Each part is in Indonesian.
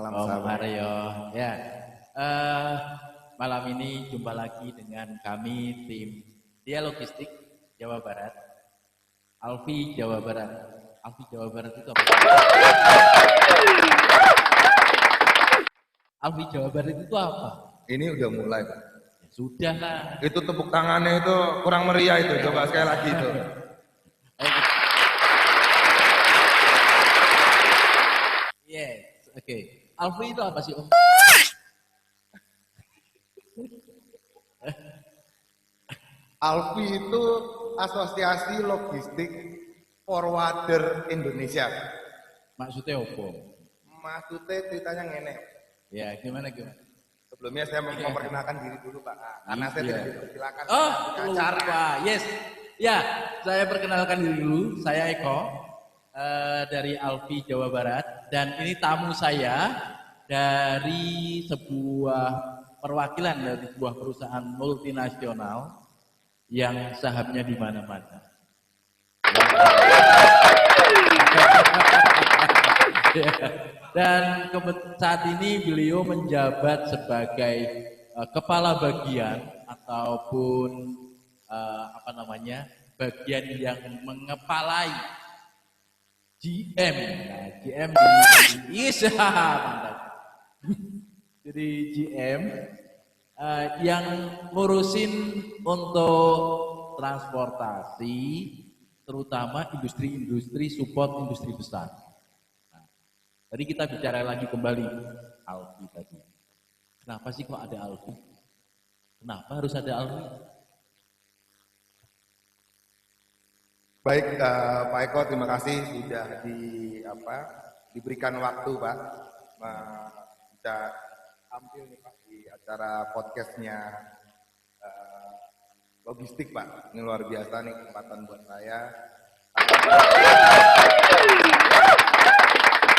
Salam Om sahabat. Aryo. Ya, malam ini jumpa lagi dengan kami tim Dia Logistik Jawa Barat, Alfi Jawa Barat. Alfi Jawa Barat itu apa? Alfi Jawa Barat itu apa? Ini udah mulai, Pak. Ya, sudah lah. Itu tepuk tangannya itu kurang meriah itu. Coba sekali lagi itu. Yes, oke. Alfi itu apa sih Om? Alfi itu Asosiasi Logistik Forwarder Indonesia. Maksudnya apa? Maksudnya ceritanya ngene. Ya, gimana? Sebelumnya saya memperkenalkan diri dulu, Pak. Karena saya tidak dipersilakan Oh, ke acara. lupa. Yes. Ya, saya perkenalkan diri dulu. Saya Eko dari Alfi Jawa Barat dan ini tamu saya dari sebuah perwakilan dari sebuah perusahaan multinasional yang sahamnya di mana-mana. Dan saat ini beliau menjabat sebagai kepala bagian ataupun bagian yang mengepalai GM. Nah, GM mantap. Jadi GM yang ngurusin untuk transportasi, terutama industri-industri support industri besar. Nah, tadi kita bicara lagi kembali Alfi tadi. Kenapa sih kok ada Alfi? Kenapa harus ada Alfi? Baik, Pak Eko, terima kasih sudah diberikan waktu, Pak, bisa tampil nih, Pak, di acara podcastnya Logistik, Pak. Ini luar biasa nih kesempatan buat saya.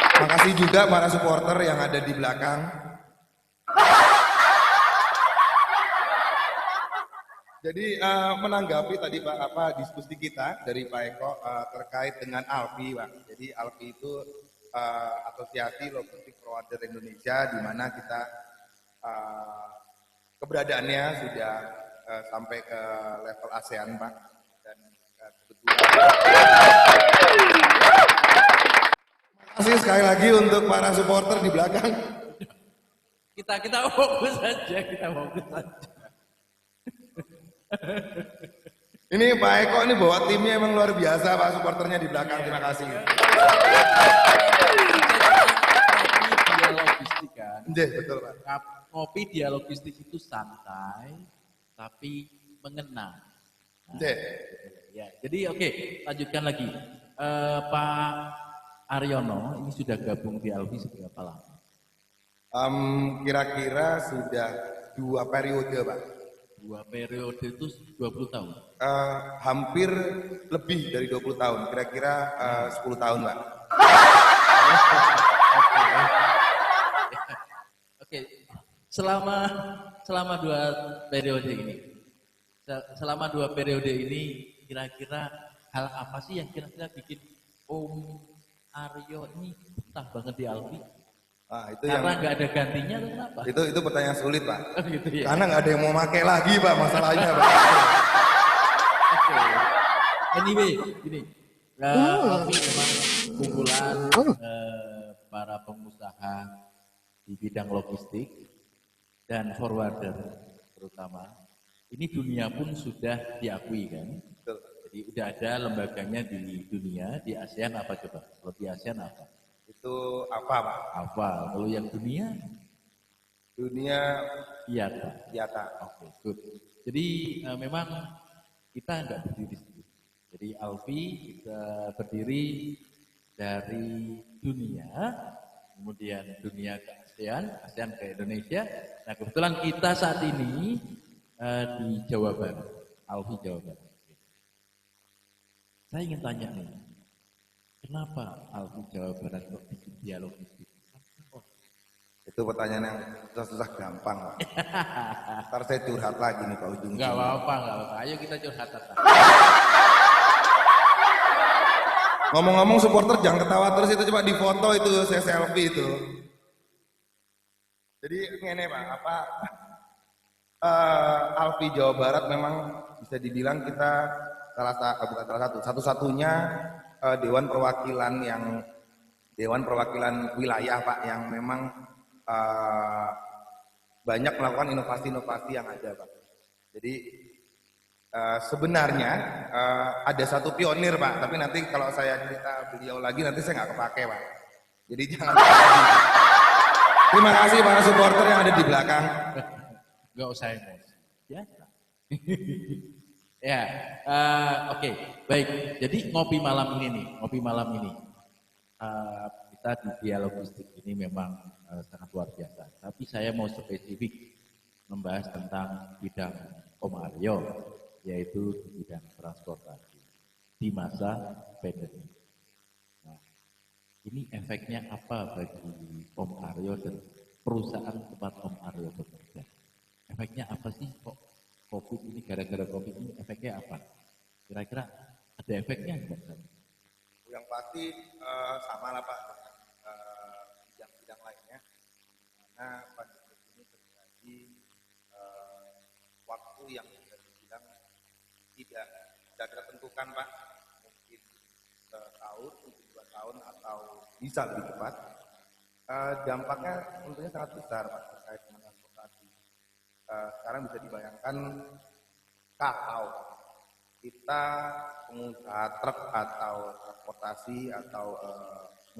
Terima kasih juga para supporter yang ada di belakang. Jadi menanggapi tadi Pak diskusi kita dari Pak Eko terkait dengan Alfi, Pak. Jadi Alfi itu Asosiasi Logistik Forwarder Indonesia, di mana kita keberadaannya sudah sampai ke level ASEAN, Pak. Dan kebetulan terima kasih sekali lagi untuk para supporter di belakang. Kita fokus saja. Ini Pak Eko ini bawa timnya emang luar biasa, Pak, supporternya di belakang. Terima kasih. Ngopi dia logistik kan. Betul, Pak. Ngopi dia logistik itu santai tapi mengena. Nah, ya, jadi oke, lanjutkan lagi. Pak Aryono ini sudah gabung di Alfi seberapa lama? Kira-kira sudah 2 periode, Pak. 2 periode itu 20 tahun? Hampir lebih dari 20 tahun, kira-kira 10 tahun, Pak. Oke. Selama 2 periode ini, kira-kira hal apa sih yang kira-kira bikin Om Aryo ini betah banget di Alfi? Karena nggak ada gantinya atau kenapa? Itu pertanyaan sulit, Pak. Gitu ya? Karena nggak ada yang mau pakai lagi, Pak, masalahnya, Pak. Oke. Anyway, gini. Alfi memang kumpulan para pengusaha di bidang logistik dan forwarder terutama. Ini dunia pun sudah diakui kan. Betul. Jadi udah ada lembaganya di dunia, di ASEAN apa coba? Kalau di ASEAN apa? Itu apa, Pak? Apa? Kalau yang dunia? Dunia IATA. Oke, good. Jadi memang kita nggak berdiri sendiri. Jadi Alfi kita berdiri dari dunia, kemudian dunia ke ASEAN, ASEAN ke Indonesia. Nah kebetulan kita saat ini di Jawa Barat, Alfi Jawa Barat. Saya ingin tanya nih, kenapa Alfi Jawa Barat kok bikin dia logistik? Itu pertanyaan yang susah-susah gampang, Pak. Ntar saya curhat lagi nih, Pak, ujung-ujungnya. Enggak apa-apa. Ayo kita curhat. Ngomong-ngomong supporter jangan ketawa terus, itu coba di foto itu saya selfie itu. Jadi ngene Pak, Alfi Jawa Barat memang bisa dibilang kita bukan salah satu, satu-satunya Dewan Perwakilan Wilayah Pak yang memang eh, banyak melakukan inovasi-inovasi yang ada Pak. Jadi sebenarnya ada satu pionir Pak, tapi nanti kalau saya cerita beliau lagi nanti saya nggak kepake Pak. Jadi jangan. Terima kasih para supporter yang ada di belakang. Nggak usah emosi. Ya. Ya, oke, baik. Jadi ngopi malam ini kita di Dialogistik ini memang sangat luar biasa. Tapi saya mau spesifik membahas tentang bidang Om Aryo, yaitu di bidang transportasi di masa pandemi. Nah, ini efeknya apa bagi Om Aryo dan perusahaan tempat Om Aryo bekerja? Efeknya apa sih kok COVID ini, gara-gara COVID ini efeknya apa? Kira-kira ada efeknya enggak? Yang pasti sama lah Pak dengan bidang-bidang lainnya. Karena pandemi ini terjadi waktu yang bisa dibilang tidak tertentukan Pak. Mungkin setahun, mungkin 2 tahun atau bisa lebih cepat. Dampaknya tentunya sangat besar Pak terkait dengan transportasi. Sekarang bisa dibayangkan kalau kita pengusaha truk atau transportasi atau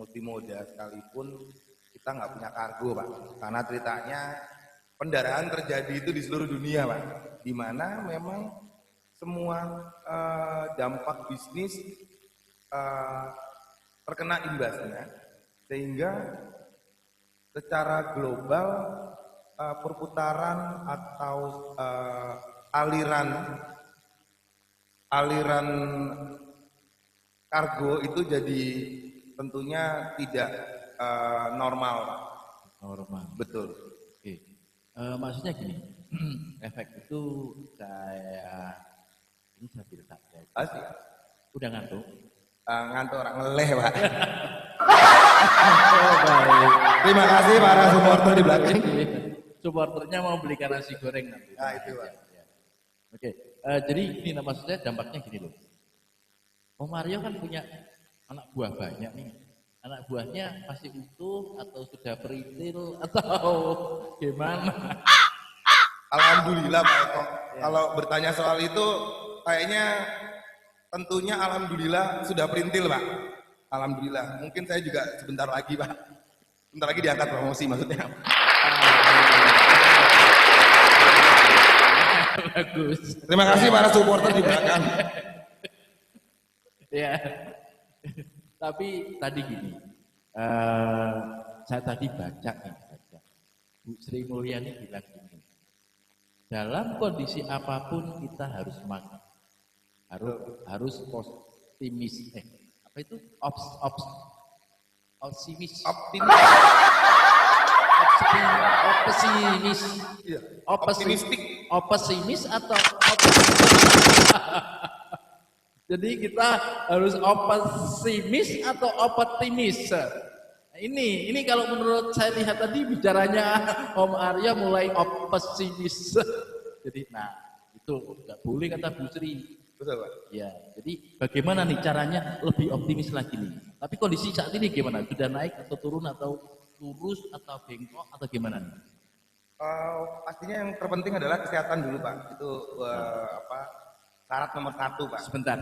multimoda sekalipun kita nggak punya kargo Pak, karena ceritanya pendaraan terjadi itu di seluruh dunia Pak, di mana memang semua dampak bisnis terkena imbasnya, sehingga secara global perputaran atau aliran kargo itu jadi tentunya tidak normal Pak. Normal. Betul. Oke. Maksudnya gini, efek itu kayak ini saya tidak tahu. Asik. Udah ngantuk? Ngantuk orang ngeleh Pak. Oh, baik. Terima kasih para supporter di belakang. Supporternya mau belikan nasi goreng nanti. Nah itu Pak. Ya. Oke. Jadi ini maksudnya dampaknya gini loh. Om Mario kan punya anak buah banyak nih. Anak buahnya masih utuh atau sudah perintil atau gimana? Alhamdulillah Pak Eko. Ya. Kalau bertanya soal itu kayaknya tentunya alhamdulillah sudah perintil Pak. Alhamdulillah. Mungkin saya juga sebentar lagi Pak. Sebentar lagi diangkat promosi maksudnya. Bagus. Terima kasih para supporter di belakang. Ya. Tapi tadi gini, saya tadi baca Bu Sri Mulyani bilang gini, dalam kondisi apapun kita harus semangat, harus optimis. Apa itu? Optimis. Optimistik. Optimis atau jadi kita harus optimis atau optimis. Nah, ini kalau menurut saya lihat tadi bicaranya Om Arya mulai optimis. Jadi itu nggak boleh kata Bu Sri. Betul Pak. Ya, jadi bagaimana nih caranya lebih optimis lagi nih? Tapi kondisi saat ini gimana? Sudah naik atau turun atau lurus atau bengkok atau gimana nih? Pastinya yang terpenting adalah kesehatan dulu Pak. Itu syarat nomor 1 Pak. Sebentar.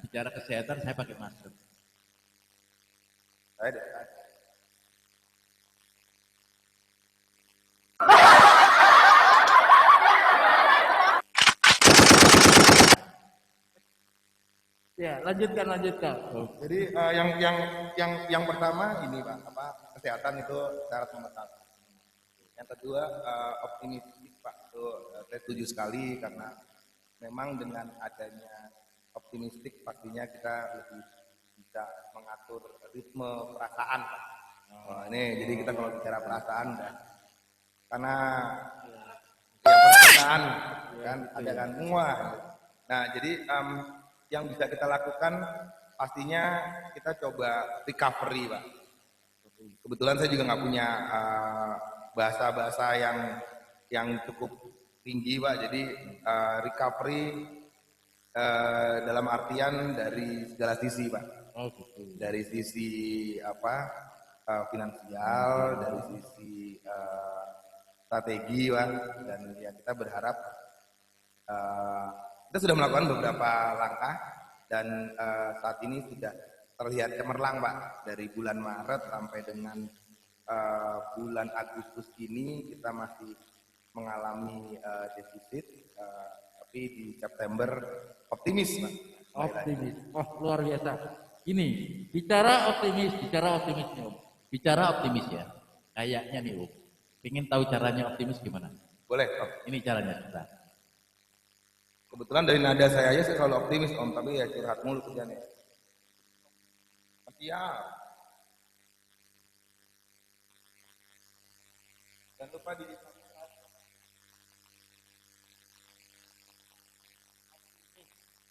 Bicara kesehatan saya pakai masker. Saya Ya, lanjutkan. Jadi yang pertama ini Pak, kesehatan itu syarat nomor 1. Yang kedua optimistik Pak, itu saya setuju sekali karena memang dengan adanya optimistik pastinya kita lebih bisa mengatur ritme perasaan Pak. Ini jadi kita kalau bicara perasaan karena perasaan kan ada kan semua. Nah jadi yang bisa kita lakukan pastinya kita coba recovery Pak. Kebetulan saya juga nggak punya bahasa-bahasa yang cukup tinggi Pak. Jadi recovery dalam artian dari segala sisi Pak. Oh gitu. Dari sisi finansial, dari sisi strategi Pak. Dan ya kita berharap kita sudah melakukan beberapa langkah dan saat ini sudah terlihat cemerlang Pak. Dari bulan Maret sampai dengan bulan Agustus ini kita masih mengalami defisit, tapi di September optimis Pak. Optimis. Oh, luar biasa. Ini bicara optimis nih Om. Bicara optimis ya. Kayaknya nih Om. Pengen tahu caranya optimis gimana? Boleh Om. Ini caranya kita. Kebetulan dari nada saya aja saya selalu optimis Om, tapi ya curhat mulu kerjanya. Siap. Jangan lupa di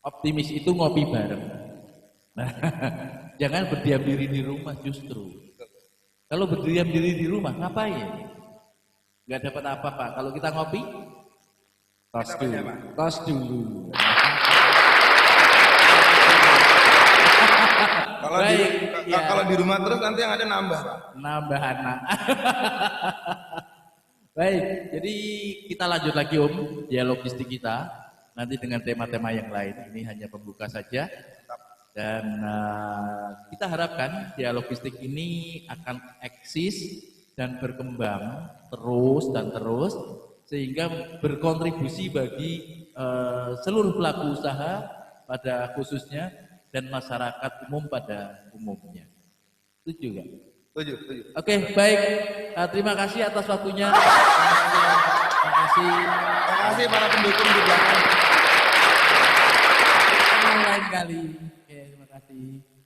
Optimis itu ngopi bareng. Nah, jangan berdiam diri di rumah justru. Kalau berdiam diri di rumah ngapain? Gak dapat apa-apa. Kalau kita ngopi, tos dulu. Tos dulu. Kalau di rumah terus nanti yang ada nambah Pak. Nambah anak. Baik, jadi kita lanjut lagi Om, dialog logistik kita. Nanti dengan tema-tema yang lain, ini hanya pembuka saja. Dan kita harapkan dialog logistik ini akan eksis dan berkembang terus dan terus, sehingga berkontribusi bagi seluruh pelaku usaha pada khususnya dan masyarakat umum pada umumnya. Setuju nggak? Setuju. Oke, baik. Terima kasih atas waktunya. Terima kasih para pendukung di belakang. Lain kali. Oke, terima kasih.